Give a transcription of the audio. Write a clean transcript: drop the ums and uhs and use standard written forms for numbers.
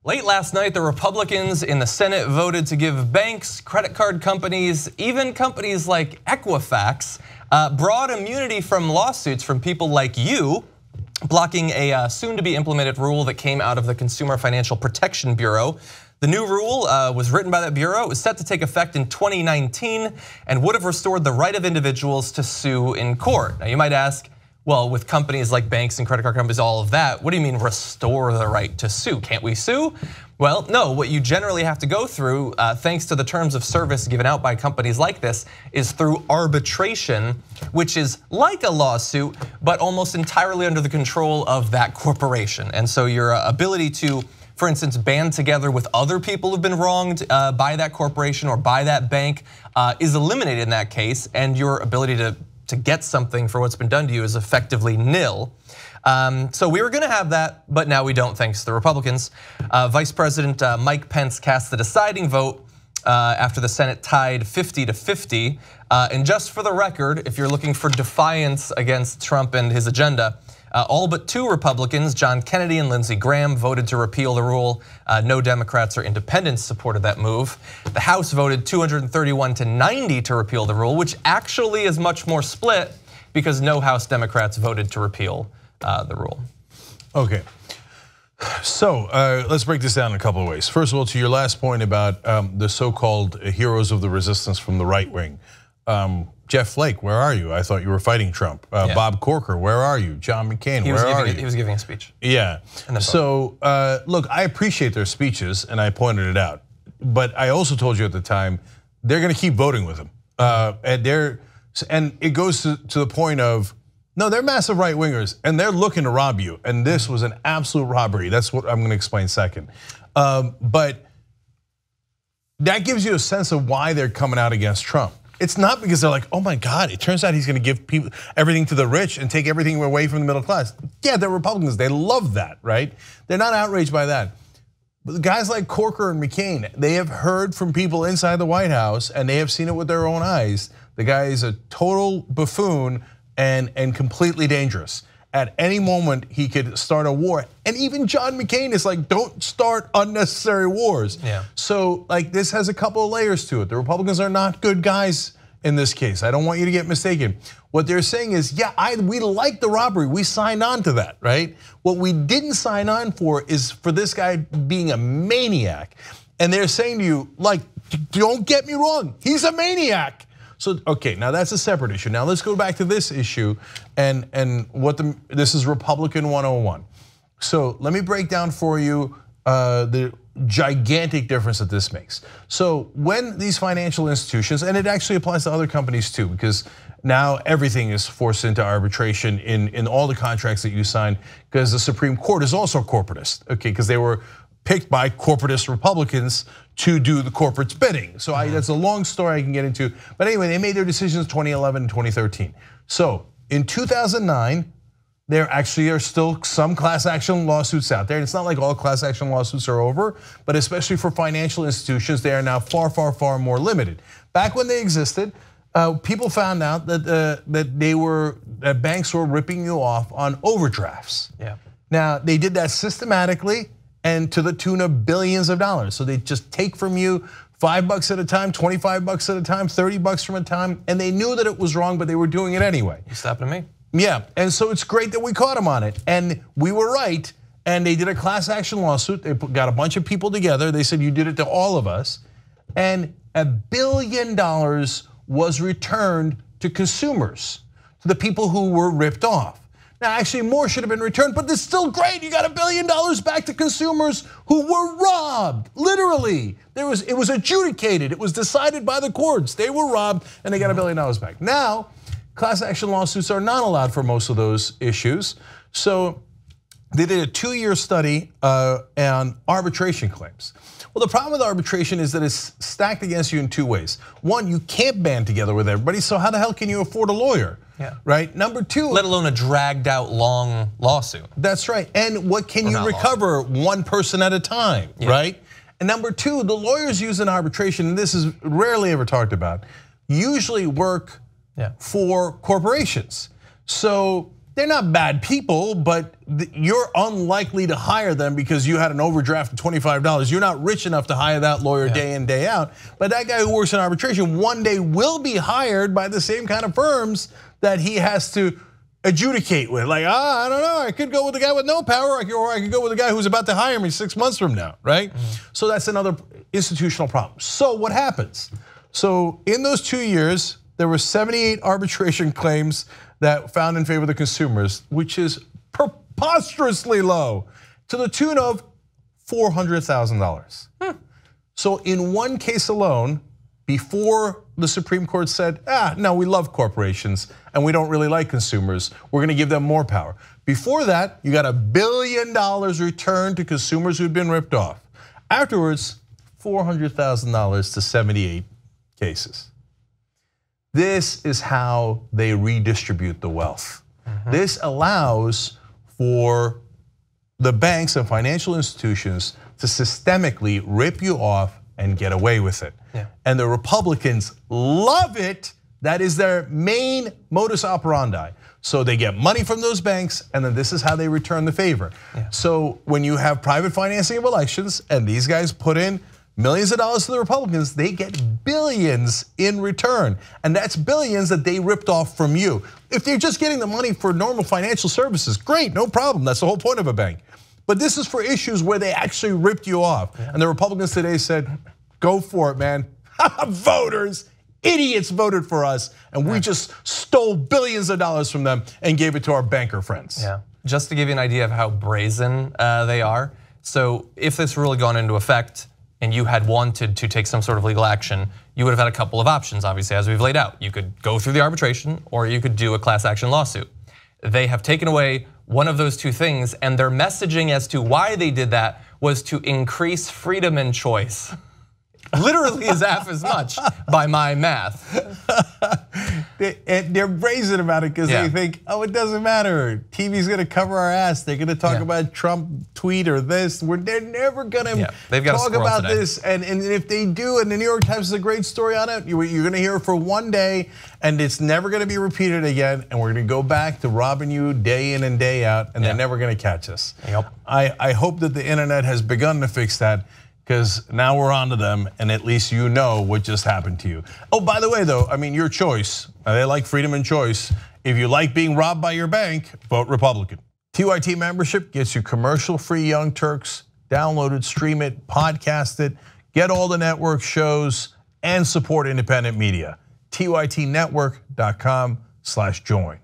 Late last night, the Republicans in the Senate voted to give banks, credit card companies, even companies like Equifax, broad immunity from lawsuits from people like you, blocking a soon-to-be implemented rule that came out of the Consumer Financial Protection Bureau. The new rule was written by that bureau. It was set to take effect in 2019 and would have restored the right of individuals to sue in court. Now you might ask, well, with companies like banks and credit card companies, all of that, what do you mean restore the right to sue? Can't we sue? Well, no, what you generally have to go through, thanks to the terms of service given out by companies like this, is through arbitration, which is like a lawsuit, but almost entirely under the control of that corporation. And so your ability to, for instance, band together with other people who've been wronged by that corporation or by that bank is eliminated in that case, and your ability to get something for what's been done to you is effectively nil. So we were gonna have that, but now we don't thanks to the Republicans. Vice President Mike Pence cast the deciding vote after the Senate tied 50-50. And just for the record, if you're looking for defiance against Trump and his agenda, all but 2 Republicans, John Kennedy and Lindsey Graham, voted to repeal the rule. No Democrats or independents supported that move. The House voted 231-90 to repeal the rule, which actually is much more split because no House Democrats voted to repeal the rule. Okay, so let's break this down in a couple of ways. First of all, to your last point about the so-called heroes of the resistance from the right wing. Jeff Flake, where are you? I thought you were fighting Trump. Bob Corker, where are you? John McCain, where are you? He was giving a speech. Yeah, so look, I appreciate their speeches and I pointed it out. But I also told you at the time, they're gonna keep voting with him. And it goes to the point of, no, they're massive right wingers and they're looking to rob you. And this was an absolute robbery. That's what I'm gonna explain second. But that gives you a sense of why they're coming out against Trump. It's not because they're like, oh my God, it turns out he's gonna give people everything to the rich and take everything away from the middle class. Yeah, they're Republicans, they love that, right? They're not outraged by that. But guys like Corker and McCain, they have heard from people inside the White House and they have seen it with their own eyes. The guy is a total buffoon and completely dangerous. At any moment, he could start a war. And even John McCain is like, don't start unnecessary wars. Yeah. So like this has a couple of layers to it. The Republicans are not good guys in this case. I don't want you to get mistaken. What they're saying is, yeah, we like the robbery. We signed on to that, right? What we didn't sign on for is for this guy being a maniac. And they're saying to you, like, don't get me wrong, he's a maniac. So, okay, now that's a separate issue. Now let's go back to this issue and this is Republican 101. So let me break down for you the gigantic difference that this makes. So when these financial institutions, and it actually applies to other companies too, because now everything is forced into arbitration in all the contracts that you sign, because the Supreme Court is also corporatist, okay, because they were picked by corporatist Republicans to do the corporate's bidding. So that's a long story I can get into. But anyway, they made their decisions 2011 and 2013. So in 2009, there actually are still some class action lawsuits out there. And it's not like all class action lawsuits are over, but especially for financial institutions, they are now far, far, far more limited. Back when they existed, people found out that banks were ripping you off on overdrafts. Yeah. Now, they did that systematically and to the tune of billions of dollars. So they just take from you $5 at a time, $25 at a time, $30 from a time, and they knew that it was wrong, but they were doing it anyway. You stopping me? Yeah, and so it's great that we caught them on it, and we were right. And they did a class action lawsuit. They got a bunch of people together. They said you did it to all of us, and $1 billion was returned to consumers, to the people who were ripped off. Now, actually, more should have been returned, but it's still great. You got $1 billion back to consumers who were robbed, literally. It was adjudicated, it was decided by the courts. They were robbed and they got $1 billion back. Now, class action lawsuits are not allowed for most of those issues. So they did a 2-year study on arbitration claims. Well, the problem with arbitration is that it's stacked against you in 2 ways. One, you can't band together with everybody, so how the hell can you afford a lawyer? Yeah. Right? Number 2. Let alone a dragged out long lawsuit. That's right. And what can you recover one person at a time, right? And number 2, the lawyers used in arbitration, and this is rarely ever talked about, usually work for corporations. So they're not bad people, but you're unlikely to hire them because you had an overdraft of $25. You're not rich enough to hire that lawyer day in, day out. But that guy who works in arbitration one day will be hired by the same kind of firms that he has to adjudicate with. Like, I don't know, I could go with the guy with no power, or I could go with the guy who's about to hire me 6 months from now, right? So that's another institutional problem. So what happens? So in those 2 years, there were 78 arbitration claims that found in favor of the consumers, which is preposterously low, to the tune of $400,000. So in one case alone, before the Supreme Court said, no, we love corporations and we don't really like consumers, we're gonna give them more power. Before that, you got $1 billion returned to consumers who'd been ripped off. Afterwards, $400,000 to 78 cases. This is how they redistribute the wealth. This allows for the banks and financial institutions to systemically rip you off and get away with it. And the Republicans love it. That is their main modus operandi. So they get money from those banks, and then this is how they return the favor. So when you have private financing of elections, and these guys put in millions of dollars to the Republicans, they get billions in return. And that's billions that they ripped off from you. If they're just getting the money for normal financial services, great, no problem. That's the whole point of a bank. But this is for issues where they actually ripped you off. And the Republicans today said, go for it, man. Voters, idiots voted for us, and we just stole billions of dollars from them and gave it to our banker friends. Just to give you an idea of how brazen they are. So if this rule had gone into effect, and you had wanted to take some sort of legal action, you would have had a couple of options, obviously, as we've laid out. You could go through the arbitration, or you could do a class action lawsuit. They have taken away one of those two things, and their messaging as to why they did that was to increase freedom and choice. Literally is half as much by my math. They're brazen about it because they think, it doesn't matter. TV's gonna cover our ass. They're gonna talk about Trump tweet or this. They're never gonna talk about this. And if they do, and the New York Times is a great story on it, you're gonna hear it for one day, and it's never gonna be repeated again. And we're gonna go back to robbing you day in and day out, and they're never gonna catch us. I hope that the internet has begun to fix that, because now we're on to them, and at least you know what just happened to you. Oh, by the way, though, I mean, your choice. They like freedom and choice. If you like being robbed by your bank, vote Republican. TYT membership gets you commercial-free Young Turks. Download it, stream it, podcast it, get all the network shows, and support independent media. TYTnetwork.com/join.